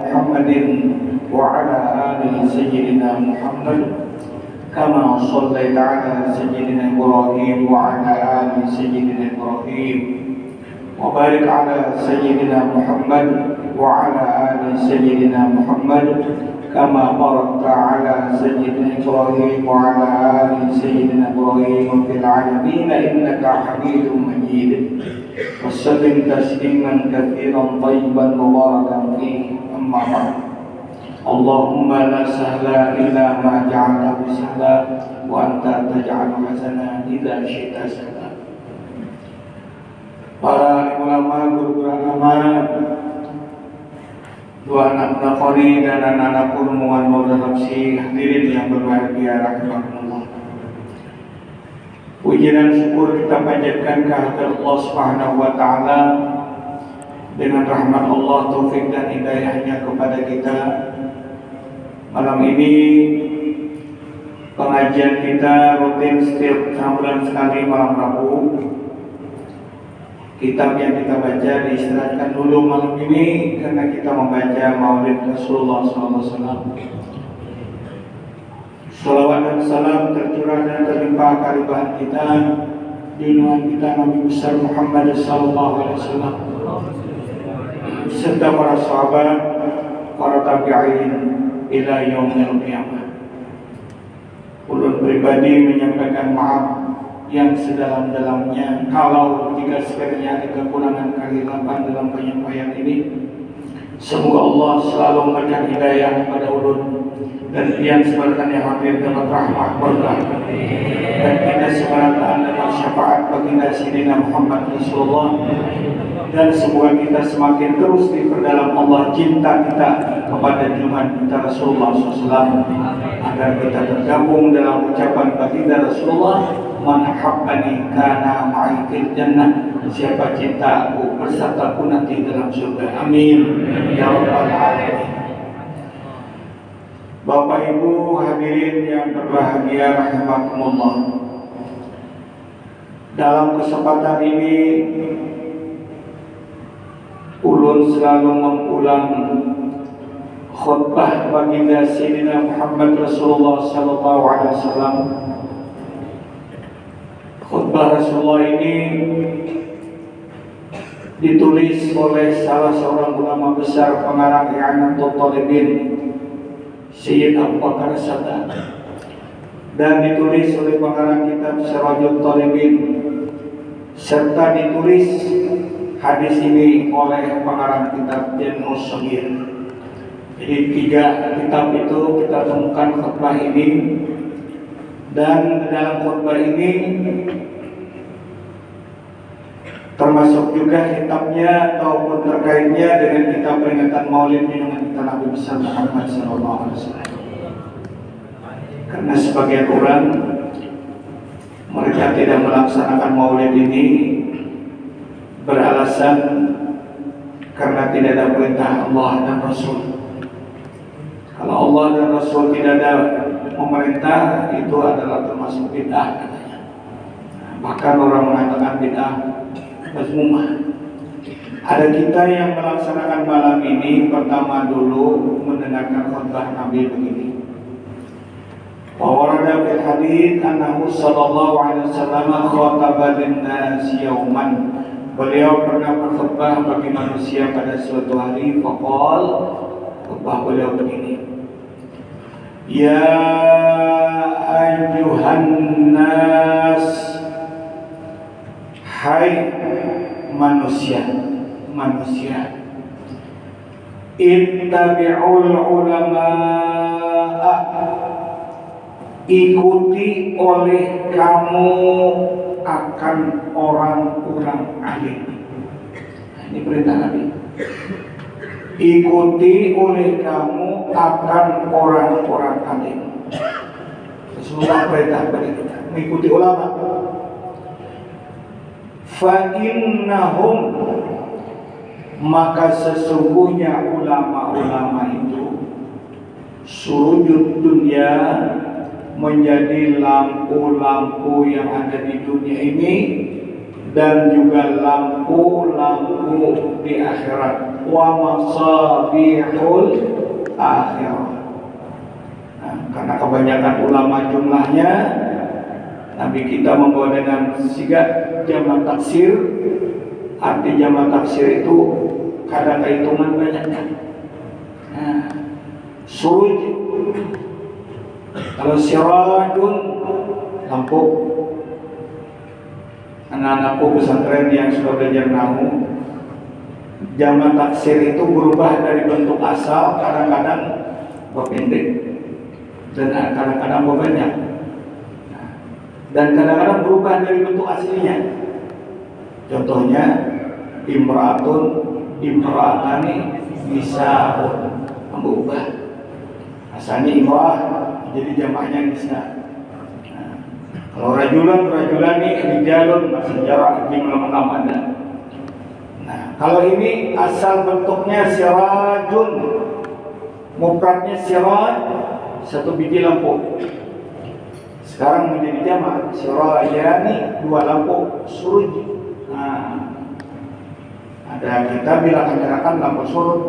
محمد وعلى آل سيدنا محمد كما صليت على سيدنا إبراهيم وعلى آل سيدنا إبراهيم وبارك على سيدنا محمد وعلى آل سيدنا محمد كما باركت على سيدنا إبراهيم وعلى آل سيدنا إبراهيم في العالمين إنك حميد مجيد وسلم تسليما كثيرا طيبا مباركا فيه أما بعد اللهم لا سهل إلا ما جعلته سهلا وأنت تجعل حزنا إذا شئت سهلا. Para ulama, guru agama, dua anak nafari dan anak-anak kurungan Maulana Nafsi, hadirin yang berbahagia rahimahumullah. Puji dan syukur kita panjatkan kehadirat Allah Subhanahu wa taala dengan rahmat Allah, taufik dan hidayahnya kepada kita. Malam ini pengajian kita rutin setiap 6 bulan sekali malam Rabu. Kitab yang kita baca diistirahatkan dulu malam ini karena kita membaca Maulid Rasulullah SAW. Salawat dan salam tercurah dan terlimpah kehadirat kita junjungan kita Nabi besar Muhammad SAW serta para sahabat, para tabi'in ila yaumil qiyamah. Ulun pribadi menyampaikan maaf yang sedalam-dalamnya kalau jika sekiranya ada kekurangan kehilapan dalam penyampaian ini. Semoga Allah selalu memberikan hidayah kepada ulun dan yang sebarkan yang hadir dapat rahmat berkah dan kita sebarkan dapat syafaat baginda Sayyidina Muhammad Rasulullah, dan semoga kita semakin terus diperdalam Allah cinta kita kepada junjungan kita Rasulullah SAW, agar kita tergabung dalam ucapan baginda Rasulullah, man habbani kana ma'i fil jannah, siapa cinta aku bersataku nanti dalam surga, amin ya rabbal alamin. Bapak Ibu hadirin yang berbahagia rahimakumullah, dalam kesempatan ini ulun selalu mengulang khutbah baginda Sayyidina Muhammad Rasulullah sallallahu alaihi wasallam. Khutbah Rasulullah ini ditulis oleh salah seorang ulama besar pengarang I'anatul Talibin, Sayyid Abu Bakar As-Saddaq, dan ditulis oleh pengarang kitab Sirajul Talibin, serta ditulis hadis ini oleh pengarang kitab Jami'us Shaghir. Jadi 3 kitab itu kita temukan khutbah ini, dan dalam khutbah ini termasuk juga kitabnya ataupun terkaitnya dengan kitab peringatan Maulid junjungan kita Nabi besar Muhammad SAW. Karena sebagian orang mereka tidak melaksanakan Maulid ini beralasan karena tidak ada perintah Allah dan Rasul. Kalau Allah dan Rasul tidak ada memerintah, itu adalah termasuk bid'ah katanya. Bahkan orang mengatakan bid'ah mazmumah. Ada kita yang melaksanakan malam ini pertama dulu mendengarkan khutbah Nabi begini. Wa warada fil hadits annahu sallallahu alaihi wasallam khataba lin-nas yauman. Beliau pernah berkhutbah bagi manusia pada suatu hari. Faqal, khutbah beliau begini: ya ayyuhan nas, hai manusia, ittabi'ul ulama'a, ikuti oleh kamu akan orang-orang alim. Ini perintah Nabi. Ikuti oleh kamu akan orang-orang alim. Semua perintah kepada kita mengikuti ulama. Fa'innahum, maka sesungguhnya ulama-ulama itu surujud dunia, menjadi lampu-lampu yang ada di dunia ini dan juga lampu-lampu di akhirat. wa masabihul akhirah. Nah, karena kebanyakan ulama jumlahnya, Nabi kita membawa dengan sigat jamak taksir. Arti jamak taksir itu kadang kehitungan banyaknya. Nah, suruj, kalau sirajun lampu. Anak-anakku pesantren yang sudah belajar nahu, jamak taksir itu berubah dari bentuk asal, kadang-kadang berpendek dan kadang-kadang berbanyak, dan kadang-kadang berubah dari bentuk aslinya. Contohnya imra'atun, imra'atani, bisa berubah. Asalnya imra'ah jadi jamaknya bisa. Kalau rajulan, rajulani, rijalun, masih jarak jumlah ada. Nah, kalau ini asal bentuknya sirajun, mufradnya siraj, satu biji lampu. Sekarang menjadi jamak sirajani, dua lampu suruj. Nah, ada kita bilang menyerahkan lampu surut.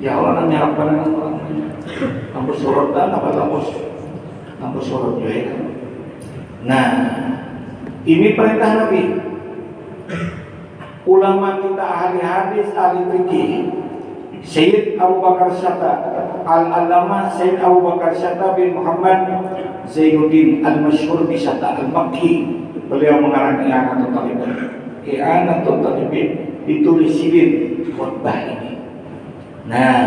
Ya Allah, menyerahkan lampu surut dan apa lampu surut ya. Nah, ini perintah Nabi. Ulama kita ahli hadis, ahli fikih, Sayyid Abu Bakar Syatta, Al-Allamah Sayyid Abu Bakar Syatta bin Muhammad Zainuddin Al-Masyhur bi Syatta Al-Makki, beliau mengarang I'anatul Talibin. I'anatul Talibin ditulis sidin khutbah ini. Nah,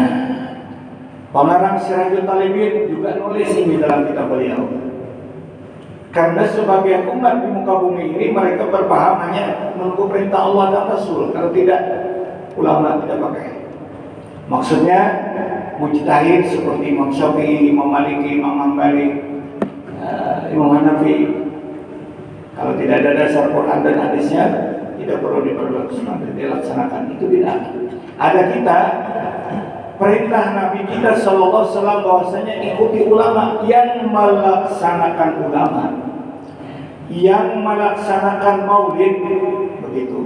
pengarang Sirajul Talibin juga nulis ini dalam kitab beliau. Karena sebagian umat di muka bumi ini mereka berpaham hanya menunggu perintah Allah dan Rasul. Kalau tidak, ulama tidak pakai. Maksudnya mujtahid seperti Imam Syafi'i, Imam Maliki, Imam Hambali, Imam Hanafi. Kalau tidak ada dasar Quran dan hadisnya, tidak perlu dilaksanakan. Itu tidak. Ada kita perintah Nabi kita sallallahu alaihi wasallam bahwasanya ikuti ulama, yang melaksanakan ulama, yang melaksanakan maulid, begitu.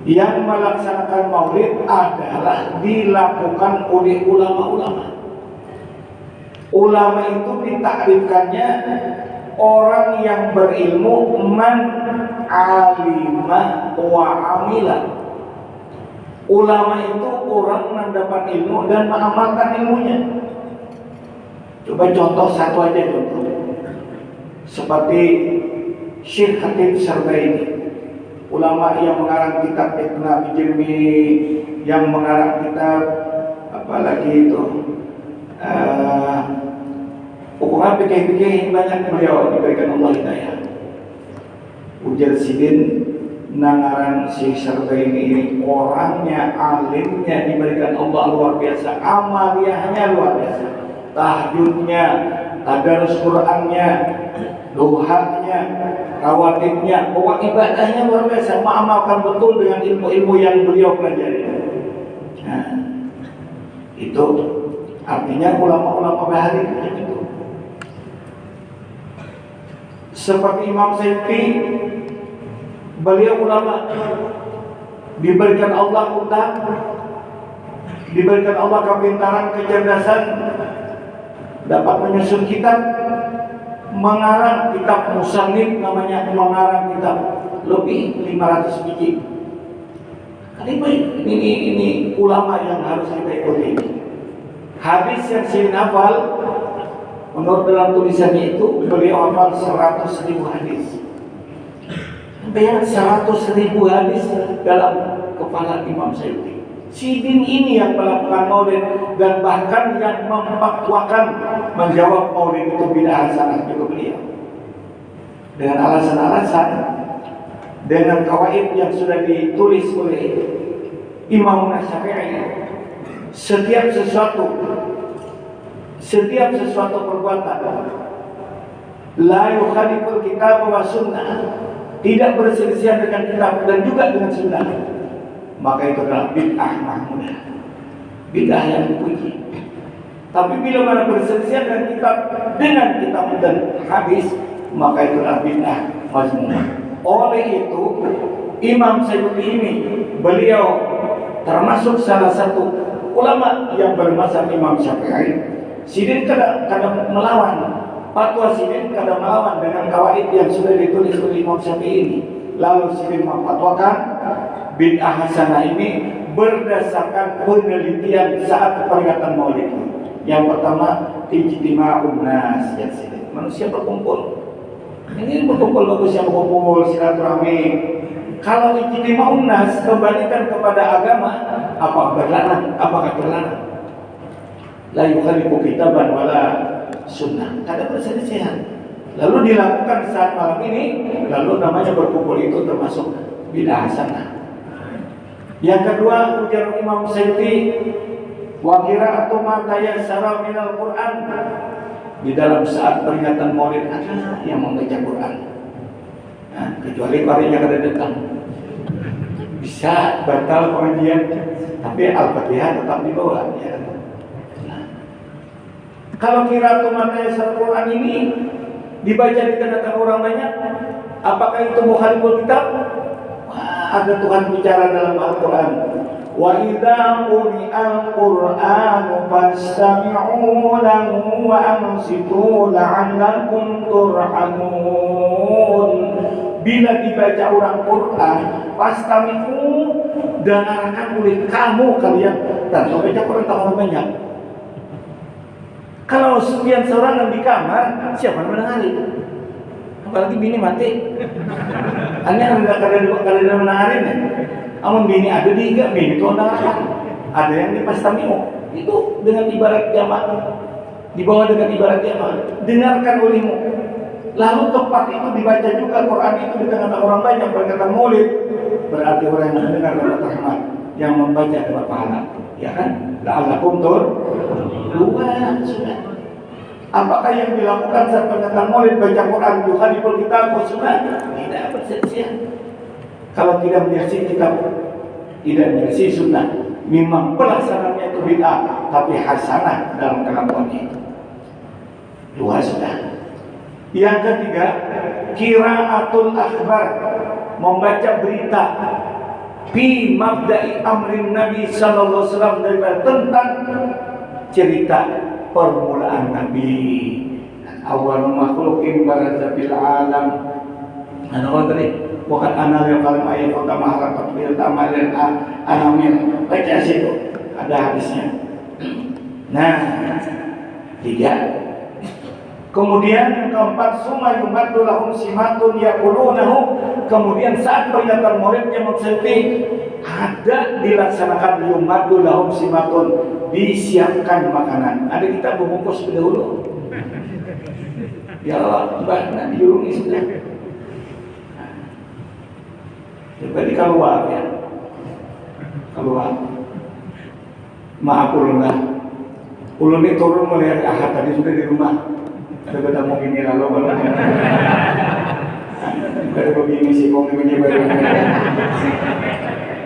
Yang melaksanakan maulid adalah dilakukan oleh ulama-ulama. Ulama itu ditakrifkannya orang yang berilmu, man alima wa amila. Ulama itu orang yang dapat ilmu dan mengamalkan ilmunya. Coba contoh satu aja contoh. Seperti Syekh Khatib Sarbaini, ulama yang mengarang kitab Ibn Abi Jirmi, yang mengarang kitab apalagi itu pokoknya pikir-pikir banyak beliau diberikan Allah hidayah. Ujar sidin nangaran Syekh Sarbaini ini orangnya, alimnya diberikan Allah luar biasa, amaliyahnya luar biasa, tahajudnya, tadarus Qur'annya, dohanya, rawatibnya, pokok ibadahnya luar biasa, mengamalkan betul dengan ilmu-ilmu yang beliau pelajari. Nah, itu artinya ulama-ulama bahari itu. Seperti Imam Syafi'i, beliau ulama, diberikan Allah utang, diberikan Allah kepintaran, kecerdasan, dapat menyusun kitab, mengarang kitab musannif, namanya mengarang kitab lebih 500 biji. Ini ulama yang harus kita ikuti. Hadis yang saya hafal, menurut dalam tulisannya itu beliau hafal 100.000 hadis. Bayang 100.000 hadis dalam kepala Imam Syafi'i. Sidin ini yang melakukan maulid dan bahkan yang memfatwakan menjawab maulid itu bid'ah hasanah juga beliau. Dengan alasan-alasan, dengan kawaid yang sudah ditulis oleh Imam Syafi'i. Setiap sesuatu perbuatan la yukhaliful kitab wa sunnah, tidak berselisih dengan kitab dan juga dengan sunnah, maka itu adalah bid'ah mahmudah, bid'ah yang dipuji. Tapi bila mana berselisih dengan kitab dan hadis, maka itu adalah bid'ah mazmumah. Oleh itu Imam Syafi'i ini beliau termasuk salah satu ulama yang bermazhab Imam Syafi'i. Sidin kadang melawan fatwa, Sidin kadang melawan dengan kawaid yang sudah ditulis oleh Imam Syafi'i ini. Lalu Sidin memfatwakan bid'ah hasanah ini berdasarkan penelitian saat peringatan Maulid. Yang pertama, ijtima'un nas, ya Sidin, manusia berkumpul. Ini berkumpul bagus, yang berkumpul silaturahmi. Kalau ijtima'un nas kembalikan kepada agama, apakah berlarang? Apakah terlarang? La yukhalifu kitaban wala sunnah. Ada perselisihan. Lalu dilakukan saat malam ini, lalu namanya berkumpul, itu termasuk bid'ah hasanah. Yang kedua, ujar Imam Syafi'i, wa qira'atu ma tayassara minal Qur'an. Di dalam saat peringatan Maulid ada yang membaca Quran. Nah, kecuali parinya kada datang, bisa batal pengajian, tapi Al-Fatihah tetap dibawa. Ya. Nah, kalau qira'atu ma tayassara Quran ini dibaca di tengah-tengah orang banyak, apakah itu mukhaliful kitab? Ada Tuhan bicara dalam Al-Quran, wa idza quri'al Qur'anu fastami'u lahu wa ansitu la'allakum turhamun. Bila dibaca orang Quran, fastami'u, dengarkan oleh kalian. Dan baca Quran tak banyak. Kalau sekian seorang di kamar, siapa yang mendengari? Apalagi bini mati. Hanya kada mendengarin ya. Amun bini ada tiga, bini itu mendengarkan. Ada yang di pastamiu, itu dengan ibarat jamaah, dibawa dengan ibarat jamaah. Dengarkan olehmu. Lalu tempat itu dibaca juga Quran itu di tengah-tengah orang banyak berkata Maulid. Berarti orang yang mendengar dapat rahmat, yang membaca dapat pahala. Ya kan? La'allakum luar sudah. Apakah yang dilakukan saat peringatan Maulid baca Quran yukhaliful kitab wa sunnah? Tidak berselisihan. Kalau tidak menyelisih kitab, tidak menyelisih sunnah, memang pelaksanaannya itu bid'ah, tapi hasanah dalam kelakuannya itu. Dua sudah. Yang ketiga, qiraatul akhbar, membaca berita fi mabda'i amrin Nabi sallallahu alaihi wasallam, tentang cerita permulaan Nabi. Awal makhlukin baraza fil alam. Apa tadi? Waqad analil qalam ayat utama harakat bil tamalil anamil. Baca situ, ada hadisnya. Nah, tiga. Kemudian yang keempat, summa yumaddu lahum simatun yaqulunahu. Kemudian saat peringatan Maulidnya maksudnya ada dilaksanakan yumaddu lahum simatun, disiapkan makanan. Ada kita membungkus lebih dahulu. Ya Allah, Mbak, diurungi sudah. Jadi keluar ya, keluar. Maaf ulun ini turun mulai hari Ahad tadi sudah di rumah. Ada bertemu ini lalu baru. Ada begini sih kong ini baru.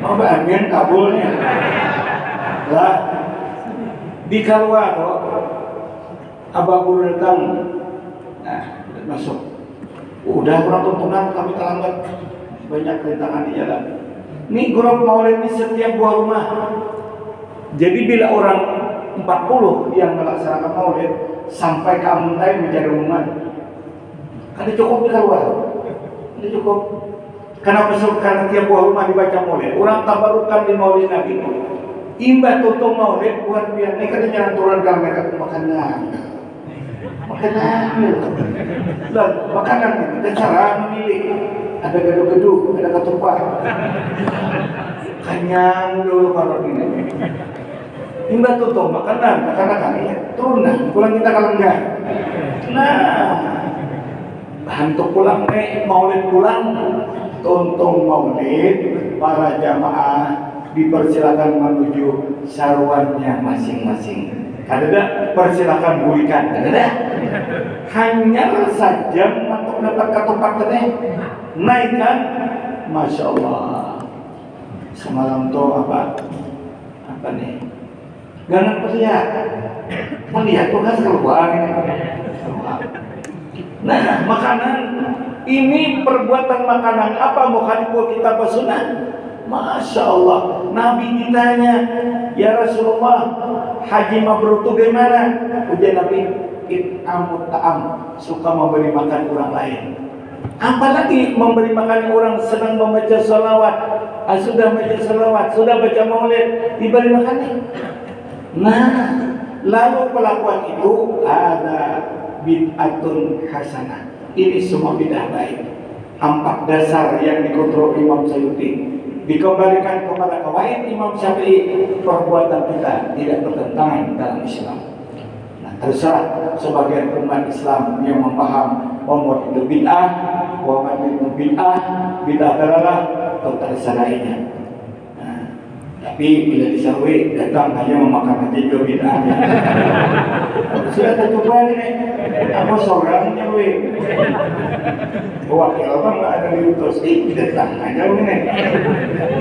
Mau bagian kabulnya. Lah di keluar kok. Abah guru datang. Nah, masuk. Udah kurang tuntunan kami terlambat. Banyak rintangan di jalan. Ini grup Maulid ini setiap buah rumah. Jadi bila orang 40 yang melaksanakan Maulid sampai ke Amuntai menjadi umuman, ada cukup di keluar. Ada cukup. Karena tiap buah rumah dibaca Maulid. Orang tabarukan di Maulid Nabi. Imbah tutup Maulid buat biar ini kan jangan turun dalam mereka makanan. Dan makanan itu cara memilih. Ada gaduh-gaduh, ada ketupat. Kenyang dulu kalau ini. Hingga tutup makanan kami turun nah, pulang kita kalau enggak. Nah, hantu pulang Maulid pulang, tuntung Maulid, para jamaah dipersilakan menuju sarwannya masing-masing. Ada persilakan bulikan, ada. Hanya saja untuk dapat ketupat tadi. Naikkan, Masya Allah. Semalam tuh apa nih? Jangan melihat tuh kan keluar. Nah, makanan ini perbuatan makanan apa mukhaliful kitab sunnah? Masya Allah. Nabi ditanya, ya Rasulullah, haji mabrur itu gimana? Ujian Nabi, it'amut ta'am, suka memberi makan orang lain. Apalagi memberi makan orang senang membaca salawat. Sudah baca salawat, sudah baca maulid, diberi makannya. Nah, lalu pelakuan itu ada bid'atun hasanah. Ini semua bid'ah baik. 4 dasar yang dikontrol Imam Suyuti dikembalikan kepada kawaid Imam Syafi'i. Perbuatan kita tidak bertentangan dalam Islam. Nah, terserah sebagian umat Islam yang memaham bahwa itu bid'ah, bahwa itu bid'ah adalah terserah lainnya. Nah, tapi bila disarui datang hanya memakan aja juga bid'ah. Sudah tercoba nih, apa seorangnya weh? Wakil apa nggak ada diutus, datang aja nih.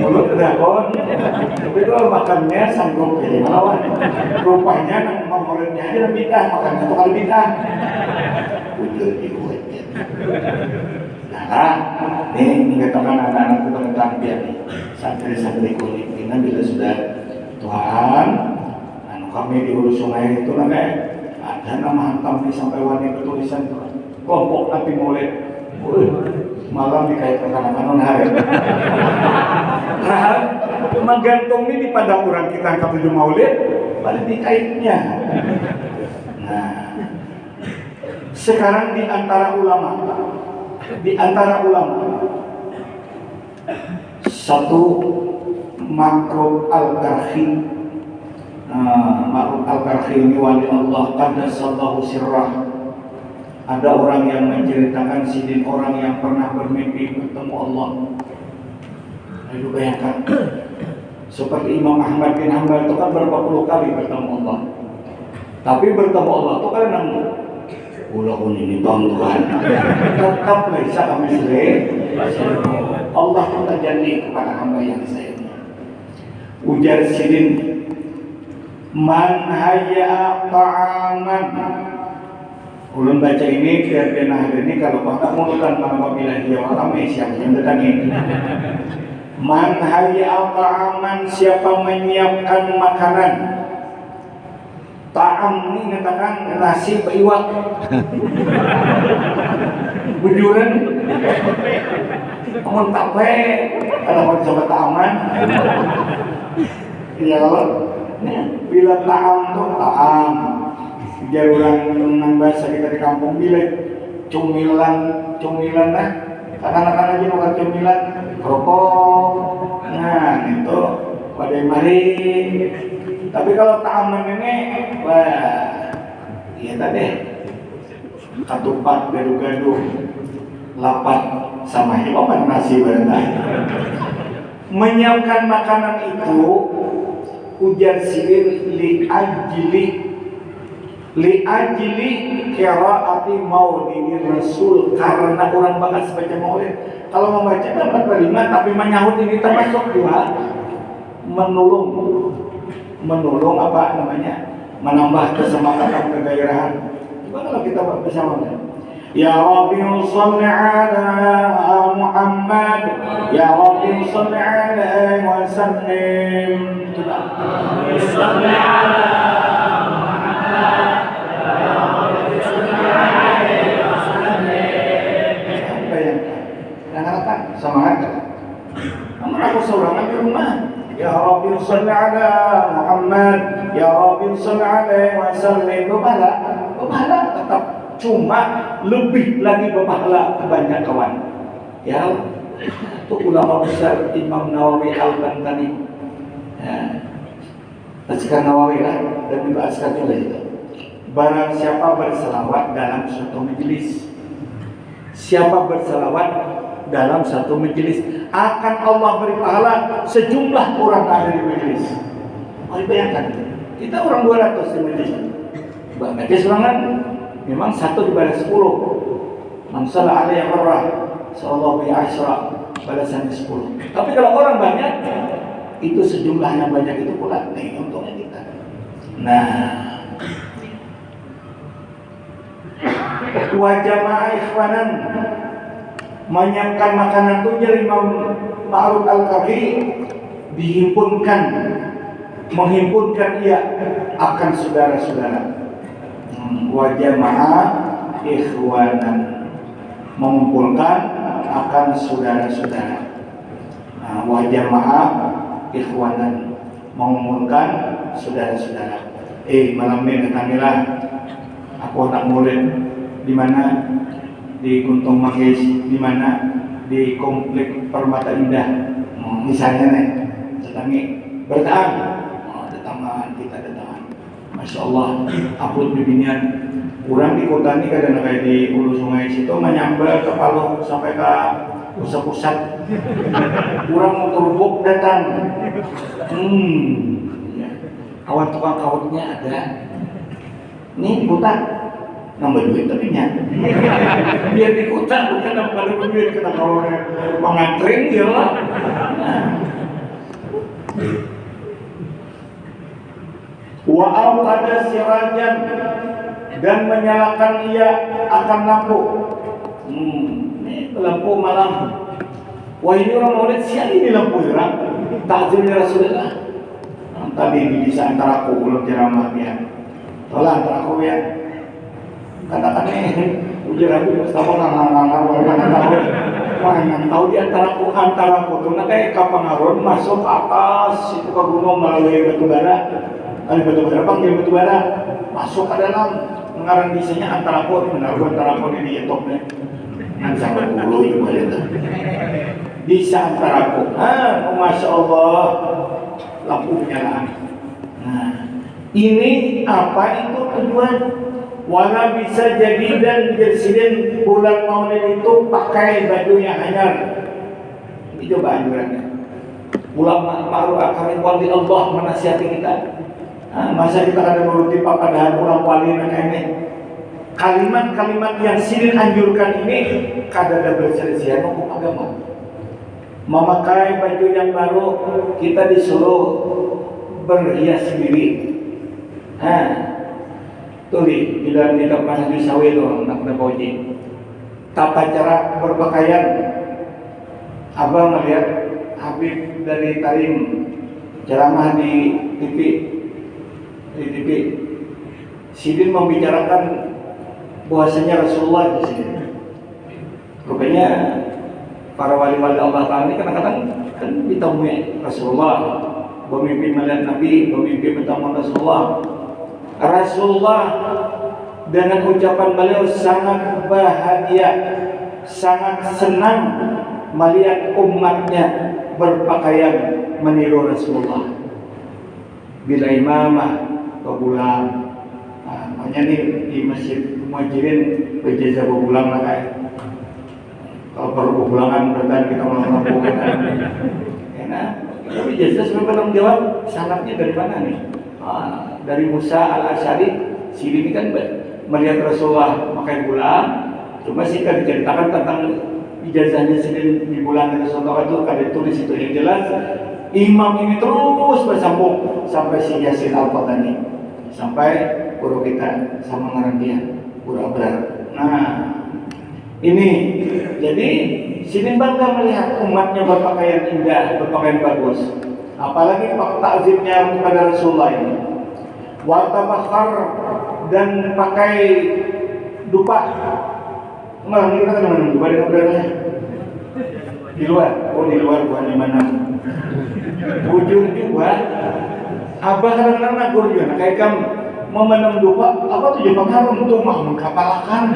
Mulut dahon, tapi kalau makannya sanggup jadi melawan. Rupanya nang maulidnya aja bid'ah, makannya tuh kali bid'ah. Udah dibuat. Nah, ini katakan anak-anak kita tentang nih, santri-santri kulit ini bila sudah Tuhan, kami di hulu sungai itu ada nama hantam di sampai wanita tulisan itu kelompok Nabi Maulid. Malam dikaitkan kanan hari. Nah, menggantung ini di padang orang kita angkat 7 Maulid, balik dikaitnya. Nah, sekarang di antara ulama satu Ma'ruf Al-Karhi. Ma'ruf Al-Karhi ini wali Allah qaddasallahu sirrah. Ada orang yang menceritakan sidin orang yang pernah bermimpi bertemu Allah. Ayo bayangkan, seperti Imam Ahmad bin Hanbal itu kan berapa puluh kali bertemu Allah. Tapi bertemu Allah itu kan nang ulun ini bang Tuhan. Tetap bisa kami Allah pun terjadi kepada hamba yang disayangnya. Ujar sidin, man hayya ta'aman. Ulun baca ini biar hari ini kalau bapak mulutan apabila dia orang siapa yang datangin. Man hayya ta'aman, siapa menyiapkan makanan. Ta'am ini katakan nasi beriwak. Bujuran. Amun tape, kalau coba ta'aman. Ya bila ta'am tuh ta'am. Jadi orang nang bahasa kita di kampung bilang cumilan lah. Anak-anak aja bukan cumilan, rokok. Nah itu pada mari. Tapi kalau ta'aman ini, wah, iya tadi ketupat gaduh-gaduh, lapat sama hilapan nasi barangkali. Menyiapkan makanan itu ujar silir li ajli qiraati maulidi Rasul, karena orang bakas baca maulid. Kalau membaca dapat berlima, tapi menyahut ini termasuk juga menolong apa namanya, menambah kesemangatan kegairahan. Coba kalau kita bersama, ya Rabbi shalli ala Muhammad, ya Rabbi shalli alaihi wa sallim. Shalli ala Muhammad, ya Rabbi shalli alaihi wa sallim. Apa yang kadang-kadang semangat. Namun aku sorangan di rumah. Ya Rabbi shalli ala Muhammad, ya Rabbi shalli alaihi wa sallim. Berpahala tetap, cuma lebih lagi berpahala banyak kawan. Ya, itu ulama besar Imam Nawawi Al-Bantani. Ya, Askar Nawawi lah, dan itu Askar juga itu. Barang siapa berselawat dalam suatu majelis, siapa berselawat dalam satu majelis, akan Allah beri pahala sejumlah orang ada di majelis. Mari bayangkan, kita orang 200 di majelis. Majelis serangan memang 1 dibanding 10. Man shalla alaihi marrah, sallallahu bi asyra, balasannya 10. Tapi kalau orang banyak, itu sejumlahnya banyak itu pula. Nah, ini untungnya kita. Nah, wa jama'a ikhwanan, menyiapkan makanan itu jadi Imam Ma'ruf Al-Karhi dihimpunkan, menghimpunkan ia akan saudara-saudara. Wa jama'a ikhwanan, mengumpulkan akan saudara-saudara. Wa jama'a ikhwanan, mengumpulkan saudara-saudara. Malam ini datangilah aku anak murid di mana? Di Kuntung Manggis, di mana? Di Komplek Permata Indah. Misalnya nih, datangi bertahan. Datangan kita datangan. Masya Allah, upload bibinian. Kurang di kota ini kadang kayak di hulu sungai situ menyambar ke Palu sampai ke pusat-pusat. Kurang motor buk datang. Kawan tukang kawatnya ada. Ini di kota nambah duit tapi nya. Biar di kota bukan nambah duit, kena kalau mengantring ya lah. Wa awqada sirajan, dan menyalakan ia akan lampu. Ini lampu malam. Wah, ini orang maulid siang ini lampu orang. Takzimnya Rasulullah. Tadi di desa antara aku belum ceramahnya. Tolong antara aku ya. Katakan ujar aku Mustafa nang tahu di antara aku tuh kayak Kapangaron masuk ke atas itu ke gunung melalui batu bara. Kali batu bara panggil batu bara masuk ke dalam mengarang desainnya antara aku ini di YouTube-nya. Nang sampai dulu juga itu. Desa antara aku. Masya Allah. Lampu penyalaan. Ini apa itu tujuan? Wala bisa jadi dan presiden bulan Maulid itu pakai baju yang hanyar. Ini coba anjurannya. Ulama ma'ruf akarin wali Allah menasihati kita. Masa kita ada nuruti padahal ulang wali ini. Kalimat-kalimat yang sidin anjurkan ini kadang berselisihan hukum agama. Memakai baju yang baru, kita disuruh berhias sendiri. Tulis di dalam kitab Manhajus Sawi itu nak Nabawi. Tata cara berpakaian. Abang melihat Habib dari Tarim ceramah di TV. Sidin membicarakan bahwasanya Rasulullah di sini. Rupanya para wali-wali Allah Ta'ala ini kadang-kadang kan ditemui Rasulullah, pemimpin melihat Nabi, pemimpin bertemu Rasulullah dengan ucapan beliau sangat bahagia, sangat senang melihat umatnya berpakaian meniru Rasulullah. Bila imamah kebulang, makanya nih di Masjid Muhajirin berjasa berbulang lah kayak. Kalau perlu pulangan berarti kita melakukan pulangan. Enak. Tapi jasa sebenarnya belum jawab sanadnya dari mana nih? Dari Musa al-Asy'ari. Sini ini kan melihat Rasulullah pakai bulan. Cuma sih kan diceritakan tentang ijazahnya sendiri di bulan Rasulullah itu kan ditulis itu yang jelas. Imam ini terus bersambung sampai si Yasin Al-Fatani, sampai guru kita sama ngarang dia, guru Abrar. Ini jadi sini bangga melihat umatnya berpakaian indah, berpakaian bagus. Apalagi takzimnya kepada Rasulullah ini. Wa tabakhar, dan pakai dupa. Malah kita kan mana dupa di kamarnya? Di luar. Di luar bukan di mana. Bujur juga. Abah kadang-kadang nagur juga. Kayak kamu memenang dupa, apa tuh jepang harum untuk mahmud kapalakan.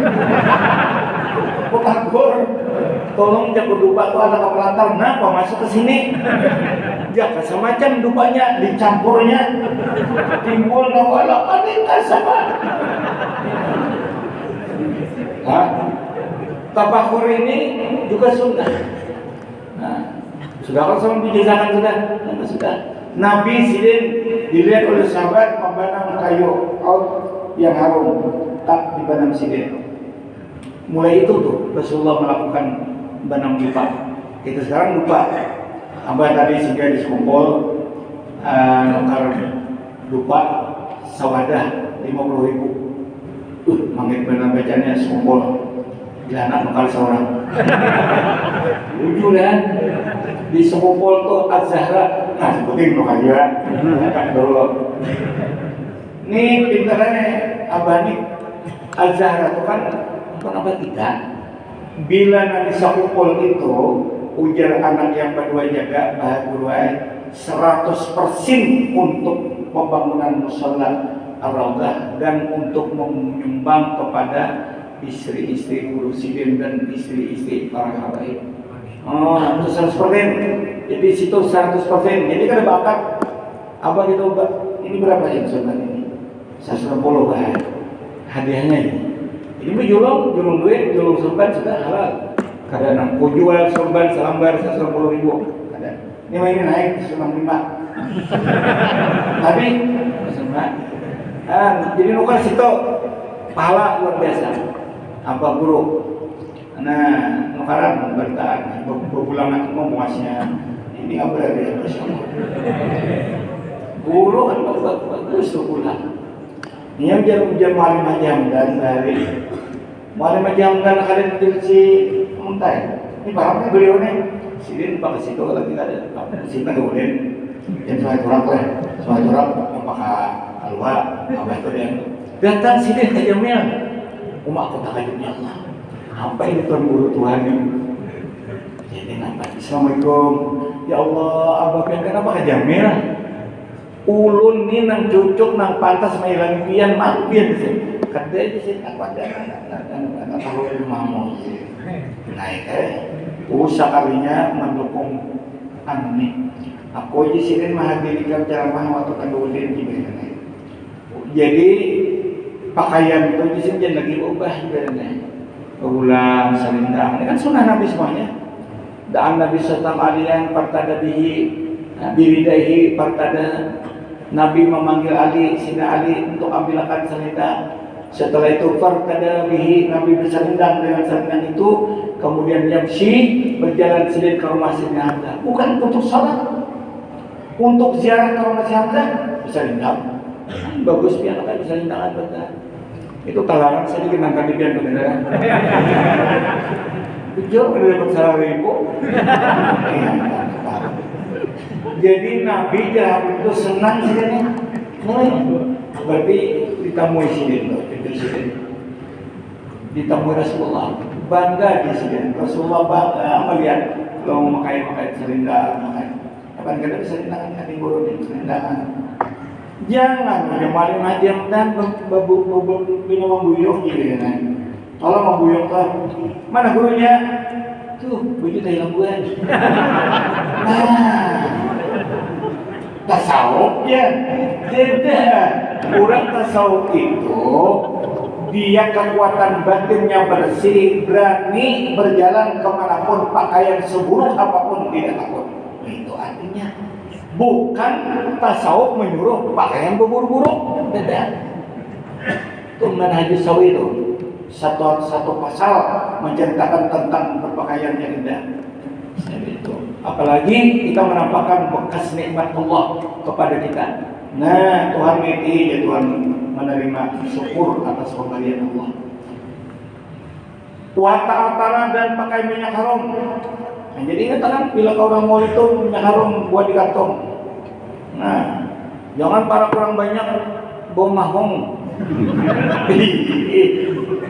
Takgur, tolong jago dupa tuh ada kapal kenapa masuk ke sini? Jaka semacam dupanya dicampurnya timbul nawala panita sama. Tabakhur ini juga sunnah. Sudah kalau sama dijelaskan sudah. Nabi sidin dilihat oleh sahabat membanang kayu yang harum tak dibanang sidin. Mulai itu tuh Rasulullah melakukan banang dupa. Kita sekarang dupa. Abah tadi sehingga dikumpul nukar dupa sawadah 50.000. Mangit banang bacanya sekumpul. Bila anak nukar seorang. Lucu kan? Di sekumpul tuh Az-Zahra Nah, sebutin lo aja. Kan dulu. Nih pintarannya Abah nih Azhar itu kan apa tidak? Bila nanti sakupol itu ujar anak yang berdua jaga bahagia 100% untuk pembangunan musola Ar-Raudhah dan untuk menyumbang kepada istri-istri Presiden dan istri-istri para habaib. Oh, itu 100%. Jadi situ 100%. Jadi kan ada bakat. Apa gitu, Mbak? Ini berapa ya sobat ini? 160 Mbak. Hadiahnya ini. Ini mah julung duit, julung sorban sudah halal. Kadang aku jual sorban selembar 160.000. Ada. Ini mah ini naik 165. Tapi sama. Jadi nukar situ pahala luar biasa. Apa guru? Nah, nukaran bertahan berulang itu memuasnya. Ini apa ya? Guru kan bagus pulang. Ini jam malam jam dan dari malam jam dan kalian si muntai. Ini barangnya beliau nih. Sidin pakai situ lagi ada. Sini kemudian yang soal turap lah. Soal turap apakah alwa apa itu yang datang sidin ke jamnya. Umat kota kajutnya Allah. Apa ini Tuhan guru Tuhan ini? Jadi nampak Assalamualaikum. Ya Allah, abah yang kenapa ke jamnya? Ulun ni nang cucuk nang pantas mailang pian mampian sih. Kadai di sini aku ada anak tahu ilmu. Naik usahanya mendukung ani. Aku di sini menghadiri ceramah waktu kedulin juga. Jadi pakaian itu di sini lagi ubah juga nih. Ulang selendang. Ini kan sunnah Nabi semuanya. Dan Nabi sallallahu alaihi partada bihi biridahi partada. Nabi memanggil Ali, Sina Ali untuk ambilkan selendang. Setelah itu fartada bihi, Nabi berselendang dengan selendang itu. Kemudian Yamsi berjalan sendiri ke rumah Sina Hamzah. Bukan untuk salat, untuk ziarah ke rumah Sina Hamzah berselendang. Bagus pian kan berselendangan betul. Itu talangan sedikit nangka di pian beneran. Jauh dari bersalah ribu. Jadi Nabi Jahab itu senang sini. Berarti ditemui sini ditemui Rasulullah, bangga di sini. Rasulullah bangga melihat kalau memakai selendang, kapan kita bisa selendang kan guru di selendang. Jangan kemarin aja dan bina membuyuk gitu kan. Kalau membuyuk kan, mana gurunya? Tuh, buyuk dari lambuan. Nah, tasawuf ya, beda. Orang tasawuf itu dia kekuatan batinnya bersih, berani berjalan kemanapun, pakaian seburuk apapun tidak takut. Itu artinya bukan tasawuf menyuruh pakaian berburu-buru, beda. Itu manhaj sawi itu satu pasal menceritakan tentang berpakaian yang indah. Itu. Apalagi kita menampakkan bekas nikmat Allah kepada kita. Nah, Tuhan ngerti ya, Tuhan menerima syukur atas pemberian Allah. Wata'atara dan pakai minyak harum. Nah, jadi ingat kan bila orang mau itu minyak harum buat di kantong. Nah, jangan para kurang banyak bau mahong.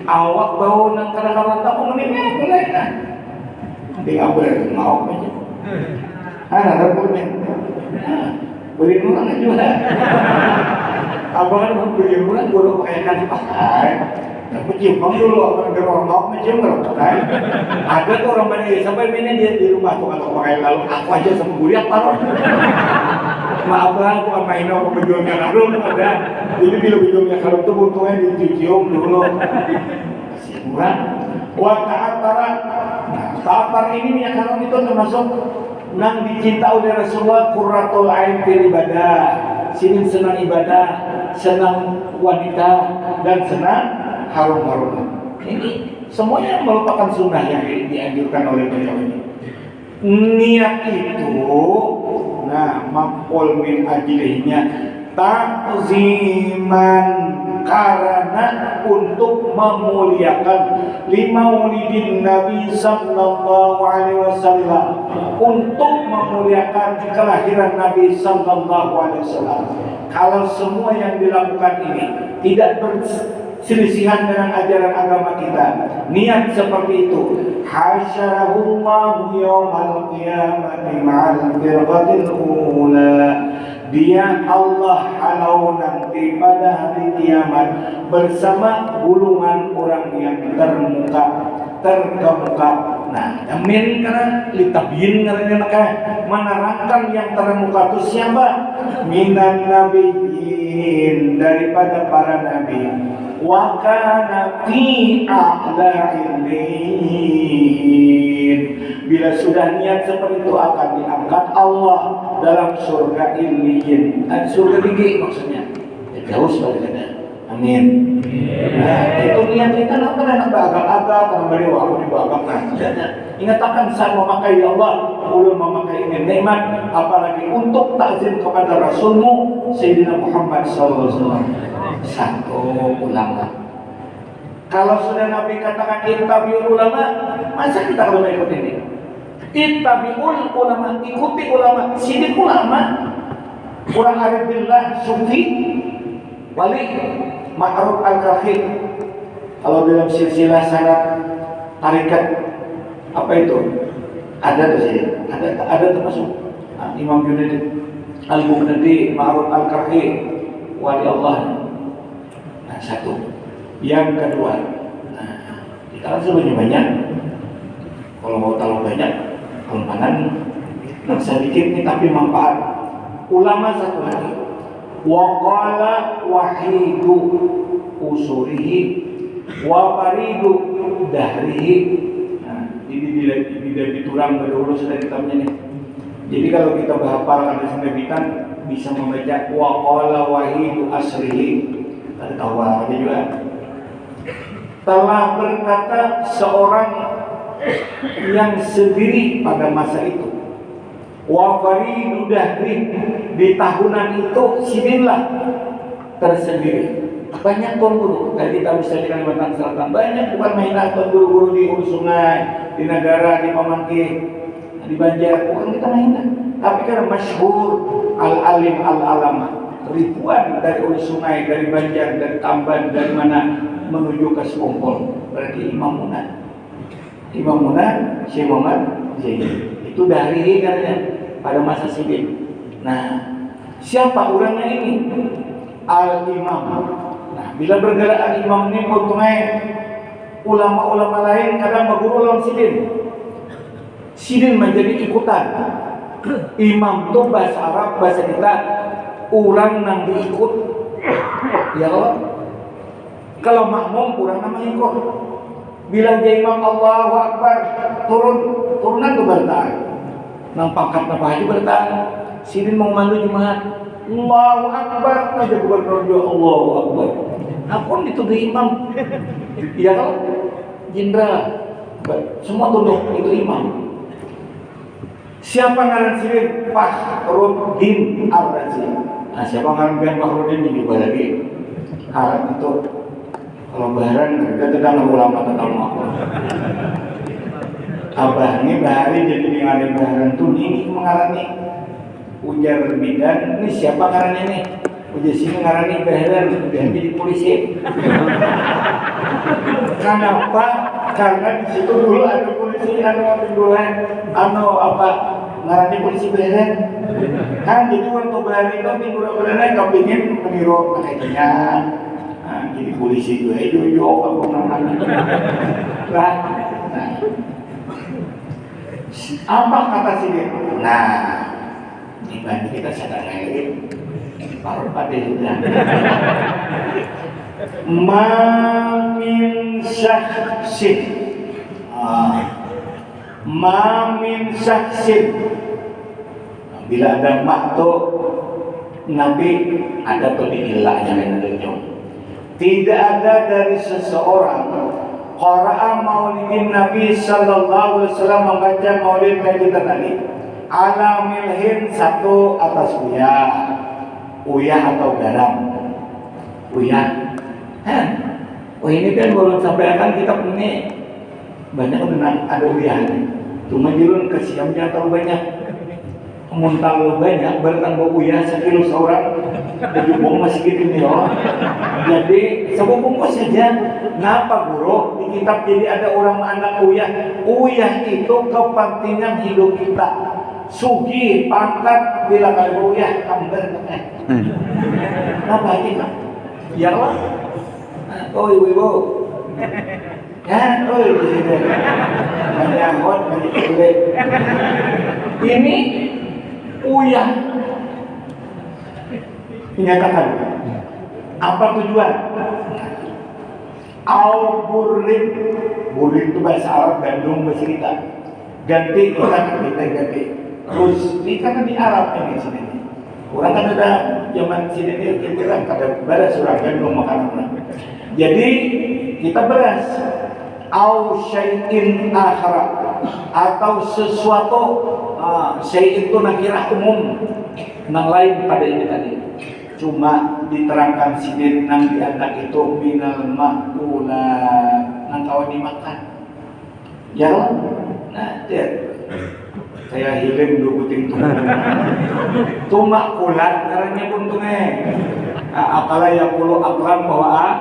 Awak bau nang kadang-kadang tak mau menit boleh kan? Tinggal boleh mau aja. Ada boleh. Beli murah juga. Abang kan beli murah guru pakai kan pakai. Tapi cium dulu orang gerong mau cium gerong pakai. Ada tuh orang mana sampai ini dia di rumah tuh kalau pakai lalu aku aja sama guriak parah. Maaf lah, aku main aku penjualnya harum ada. Jadi bila penjualnya harum tuh butuhnya dicium dulu. Masih murah. Buat ta'atara. Nah, ta'atar ini minyak harum itu termasuk nang dicinta oleh Rasulullah qurratul ain fil ibadah. Sini senang ibadah, senang wanita dan senang harum-harum. Ini semuanya merupakan sunnah yang dianjurkan oleh beliau ini. Niat itu, nah maqul min ajlihnya ta'ziman karena untuk memuliakan limaulidin Nabi sallallahu alaihi wasallam, untuk memuliakan kelahiran Nabi sallallahu alaihi wasallam. Kalau semua yang dilakukan ini tidak berselisihan dengan ajaran agama kita, niat seperti itu, hasyarahullahu yawmal qiyamati ma'al firqatil ula, dia Allah halau nanti pada hari kiamat bersama golongan orang yang terkemuka. Nah, amin karena litabyin karena maka menerangkan yang terkemuka itu siapa? Minan nabiyyin, daripada para nabi. Wa kana fi a'la'ilin, bila sudah niat seperti itu akan diangkat Allah dalam surga illiyin, surga tinggi maksudnya, jauh sebagainya. Amin. Nah, itu niat kita apa nak agak-agak kembali waktu di agak nah. Ingatkan saat memakai Allah, ulun memakai ini nikmat, apalagi untuk takzim kepada Rasulmu Sayyidina Muhammad SAW. Satu ulama. Kalau sudah Nabi katakan ittabi'ul ulama, masa kita kalau ikut ini? Ittabi'ul ulama, ikuti ulama, sidik ulama. Kurang arif billah, sufi, wali, ma'ruf al-kafi. Kalau dalam silsilah sanad tarikat apa itu? Ada di sini. Ada termasuk Imam Junaid Al-Bughdadi, ma'ruf al-kafi, wali Allah. Nah, satu. Yang kedua, nah, kita kan sebenarnya banyak. Kalau mau tahu banyak, kempanan sedikit nih tapi manfaat. Ulama satu lagi. Waqala wahidu usurihi wa faridu dahrihi. Nah, ini tidak diturang berdahulu sudah kitabnya nih. Jadi kalau kita menghafal hadis Nabi kan bisa membaca waqala wahidu asrihi. Ada tahu apa juga? Telah berkata seorang yang sendiri pada masa itu, wa faridu dahri, di tahunan itu sidinlah tersendiri. Banyak tuan guru, tadi kita bisa di Kalimantan Selatan banyak, bukan mainan tuan guru-guru di Hulu Sungai, di Negara, di Pamangkin, di Banjar, bukan kita mainan. Tapi karena masyhur al-alim al-alama, ribuan dari Hulu Sungai, dari Banjar, dari Tamban, dari mana menuju ke Sekongkol, berarti Imam Munah, Syekh Muhammad Zaini. Itu dari katanya pada masa sidin. Nah, siapa orangnya ini? Al-Imam. Nah, bila bergerak al-Imam ini untungnya ulama-ulama lain kadang berguru dalam sidin. Sidin menjadi ikutan. Imam itu bahasa Arab, bahasa kita orang nang diikut. Ya Allah. Kalau makmum orang nama ikut. Bilang dia imam Allahu Akbar, turunan tu bertahan. Nang pangkat apa aja bertahan. Sidin mau mandu Jumat, Allahu Akbar, aja gubernur dia Allahu Akbar. Apun itu di imam. Iya kan? Jenderal. Semua tunduk itu imam. Siapa ngaran sidin? Fakhruddin Ar-Razi. Nah, siapa ngaran Fakhruddin ini juga lagi. Harap itu kalau baharan kita tentang ulama tentang aku. Abah ini bahari jadi ningali baharan tuh ini mengalami ujar bidan. Ini siapa ngarannya nih? Ujar sini ngarani baharan dan jadi polisi. Kenapa? Karena di situ dulu ada polisi apa ngarani polisi baharan. Kan jadi waktu bahari itu minggu-minggu kepingin meniru pakaiannya. Jadi polisi juga itu apa namanya? Nah, apa kata sini? Nah, dibanding kita sadar lagi, baru pada sudah. Mamin syaksin, mamin syaksin. Bila ada makto Nabi ada pemilahnya yang ada. Tidak ada dari seseorang qara'a maulidin Nabi sallallahu alaihi wasallam membaca maulid kayak kita tadi. Ala milhin, satu atas uyah atau garam. Uyah. Oh ini kan belum sampai akan kita ini banyak benar ada uyahnya. Cuma dirun kesiamnya terlalu banyak. Muntah lu banyak bertambah uyah sekilo seorang jadi bong masih gitu nih loh. Jadi sebungkus saja. Kenapa guru di kitab jadi ada orang anak uyah? Uyah itu kepentingan hidup kita. Sugi pangkat bila kalau uyah kamber. Kenapa kita? Ya Allah. Oh ibu. Ya, oh ibu. Menyangkut menyangkut. Ini uyah menyatakan apa tujuan? Al-Burin Burin itu bahasa Arab, gandum bahasa kita. Ganti kita ganti. Terus ini karena di Arab ini sini. Orang kan ada zaman sini kita kada beras surah gandum makanan. Jadi kita beras au syai'in akhara atau sesuatu syai' itu nakirah umum nang lain pada ini tadi. Cuma diterangkan sidin nang dianak itu minal makulat nang kawan dimakan. Ya, nah dia saya hilim dulu kuting tu makulat caranya untungnya. Akala yang puluh aklam bahwa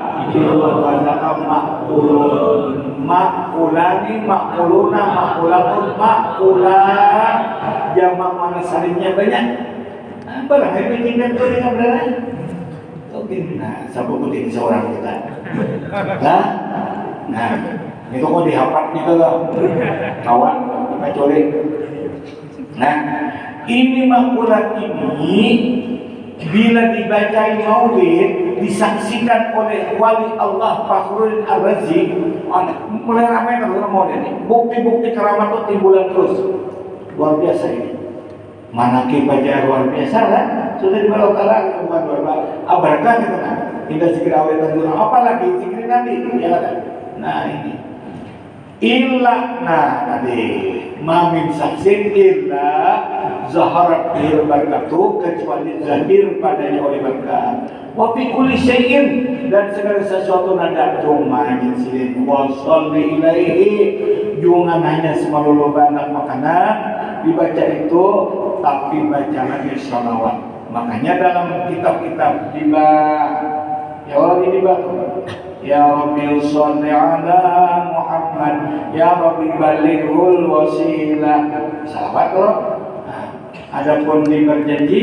makulani makuluna makulatun makulat jamak mana salimnya banyak. Barang ini tinggal tu dengan berapa? Nah, sabu kuting seorang kita. Nah, itu kok dihafal gitu loh, kawan, kecuali. Nah, ini makulat ini bila dibacai maulid disaksikan oleh wali Allah Fakhrul Ar-Razi, mulai ramai kalau maulid ini. Bukti-bukti keramat itu timbulan terus. Luar biasa ini. Manakib baca luar biasa lah. Sudah di Malau Utara bukan luar abarkan gitu kan. Tidak zikir awet dan apalagi zikir nanti ya kan. Nah ini. Illa tadi mamin saksin illa zaharat bihil barakatuh kecuali zahir padanya oleh berkah. Wa fi kulli syai'in dan segala sesuatu nada cuma jinsin wa sholli ilaihi jungan hanya semalulu banyak makanan dibaca itu tapi baca lagi sholawat. Makanya dalam kitab-kitab diba ya Allah ini batu. Ya Rabbi sholli ala Muhammad ya Rabbi balighul wasilah. Salawat loh. Adapun di berjanji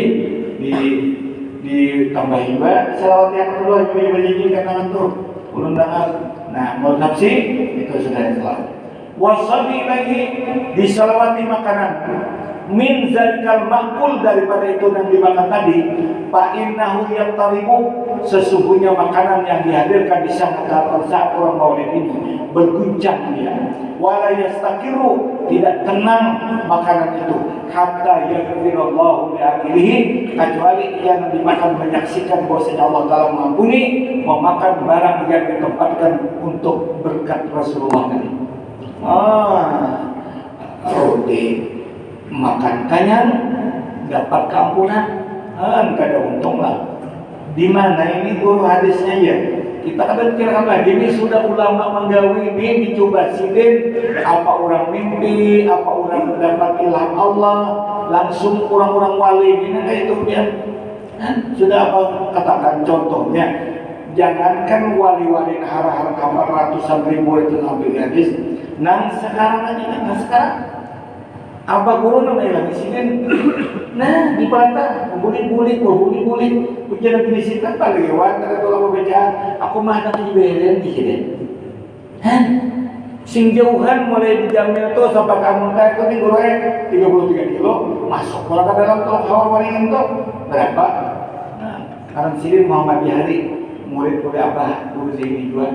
ditambah juga salawat yang kedua juga berjanji kan tuh ulun dengar. Nah, mau nafsi itu sudah salah. Wasabi lagi disalawati makanan min zalikal makul daripada itu yang dimakan tadi fa innahu yaqtaribu sesungguhnya makanan yang dihadirkan di saat orang maulid ini berguncang dia wala yastaqiru tidak tenang makanan itu hatta yaghfirallahu li akilihi kecuali yang dimakan menyaksikan bahwasanya Allah Taala mengampuni memakan barang yang ditempatkan untuk berkat Rasulullah tadi. Roti makan kenyang dapat keampunan kada untung lah. Di mana ini guru hadisnya ya? Kita akan kira lagi ini sudah ulama menggawi ini dicoba sidin apa orang mimpi, apa orang mendapat ilham Allah, langsung orang-orang wali ini kayak itu ya. Sudah apa katakan contohnya? Jangankan wali-wali hara-hara kamar ratusan ribu itu ambil hadis. Nah sekarang aja kan sekarang apa guru namanya lagi sini? Nah di pantai bulit-bulit, ujian finisikan paling lewat karena kalau pembacaan aku mah ada di belen di sini. Sing jauhan mulai di Jamil tuh sampai kamu itu nih guru 33 kilo masuk kalau ke dalam tol Hawar Waringin tuh berapa? Nah karena sini Muhammad Bihari murid apa guru sini juga.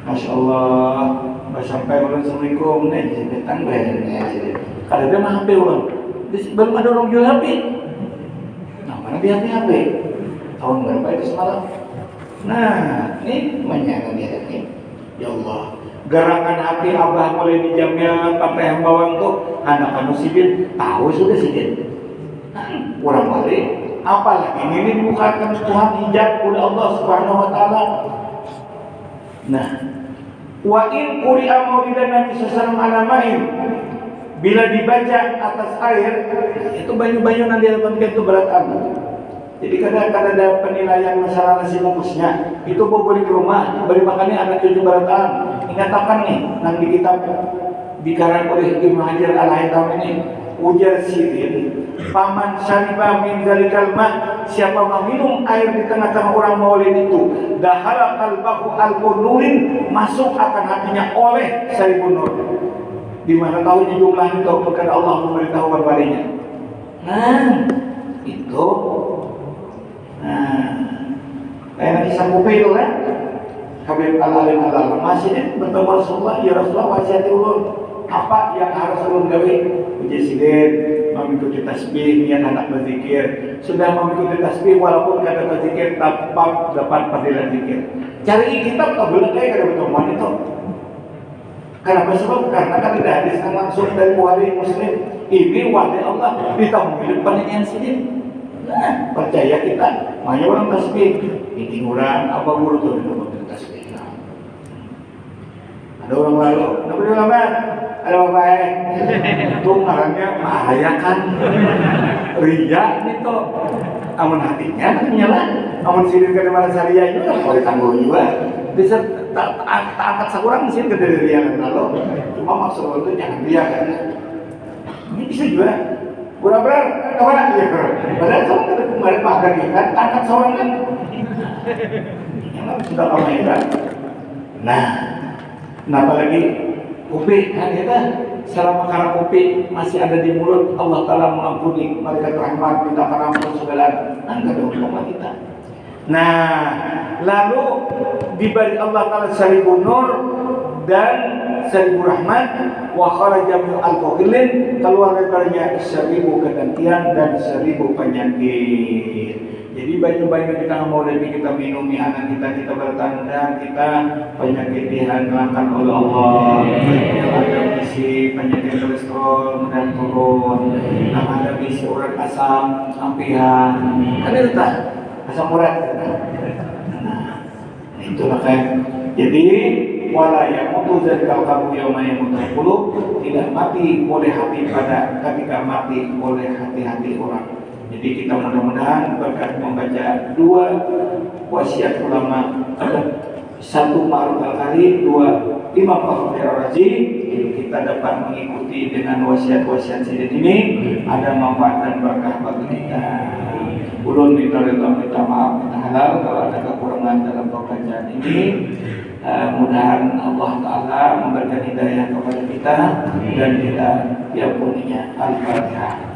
Masya Allah, sampai ulang Assalamualaikum, nih jadi tangga ya, kalau dia mah HP ulang, belum ada orang jual HP. Nah mana dia HP? Tahun berapa itu semalam? Nah, ini menyangka dia ini. Ya Allah, gerakan HP Abah mulai dijamnya pakai yang bawang tuh, anak-anak sipil tahu sudah sipil. Kurang balik, apalagi ini dibukakan Tuhan hijab oleh Allah Subhanahu Wa Taala. Nah, wa in quri'a maulidan Nabi sallallahu alaihi wasallam bila dibaca atas air, itu banyu-banyu nanti dilakukan itu berat amat. Jadi kadang-kadang ada penilaian masalah nasi bungkusnya, itu boleh ke rumah, beri makannya ada 7 berataan. Ingatakan nih, nanti kitab dikarang oleh Ibnu Hajar Al-Haytami ini, ujar Sirin, paman syariba min zalikal ma, siapa meminum air di tengah-tengah orang maulid itu, dahala qalbahu al-nurin, masuk akan hatinya oleh saribun nur. Di mana tahunya jumlahnya itu bukan Allah memberitahu kepadanya. Nah, itu. Nah, kayak nanti sanggup itu kan? Habib al-alim al-alam masih bertemu Rasulullah, ya Rasulullah wasiat ulun. Apa yang harus ulun gawe? Uji sidin, mengikuti tasbih, niat anak berzikir. Sudah mengikuti tasbih walaupun kata berzikir tetap dapat fadilah zikir. Cari kitab kabel kayak kada bertemuan itu. Kenapa sebab? Karena kan tidak hadis langsung dari Bukhari Muslim. Ini wahai Allah ditamui penyanyian sidin. Nah, percaya kita. Makanya orang tasbih, ini orang apa guru tuh itu tasbih. Ada orang lalu, apa dia lama? Ada apa? Itu orangnya membahayakan. Ria itu. Amun hatinya kan menyala. Amun sidin ke mana syariah itu kan boleh tanggung juga. Bisa tak angkat seorang mesin ke dari ria lalu. Cuma maksud itu jangan ria kan. Ini bisa juga. Benar-benar, kawan ya. Padahal kalau kita kemarin makan ikan, angkat seorang kan. Yang sudah ramai kan. Nah, kenapa lagi kopi kan ya kan? Selama karena kopi masih ada di mulut, Allah Ta'ala mengampuni, malaikat rahmat minta ampun segala. Angkat dong kita. Nah, lalu diberi Allah Ta'ala saribun nur dan seribu rahmat, wa kharaja min al-faqilin, keluar daripadanya 1000 kegantian dan 1000 penyakit. Jadi banyu-banyu kita mau lebih kita minumi, anak kita bertanda, kita penyakit dihilangkan oleh Allah. Yang ada bisi penyakit kolesterol dan turun, yang ada bisi urat asam, ampihan, ada letak asam urat. Nah, itulah kan. Jadi wala yamutu dzakal qalbu yauma yamutul qulub, tidak mati oleh hati pada ketika mati oleh hati-hati orang. Jadi kita mudah-mudahan berkat membaca 2 wasiat ulama, 1 Ma'ruf al-Qari, 2 Imam Fakhrul Razi, kita dapat mengikuti dengan wasiat-wasiat sidin ini, ada manfaat dan berkah bagi kita. Ulun minta maaf, minta halal kalau ada kekurangan dalam pembacaan ini. Mudah-mudahan Allah Ta'ala memberikan hidayah kepada kita dan kita diampuninya. Al-Fatihah.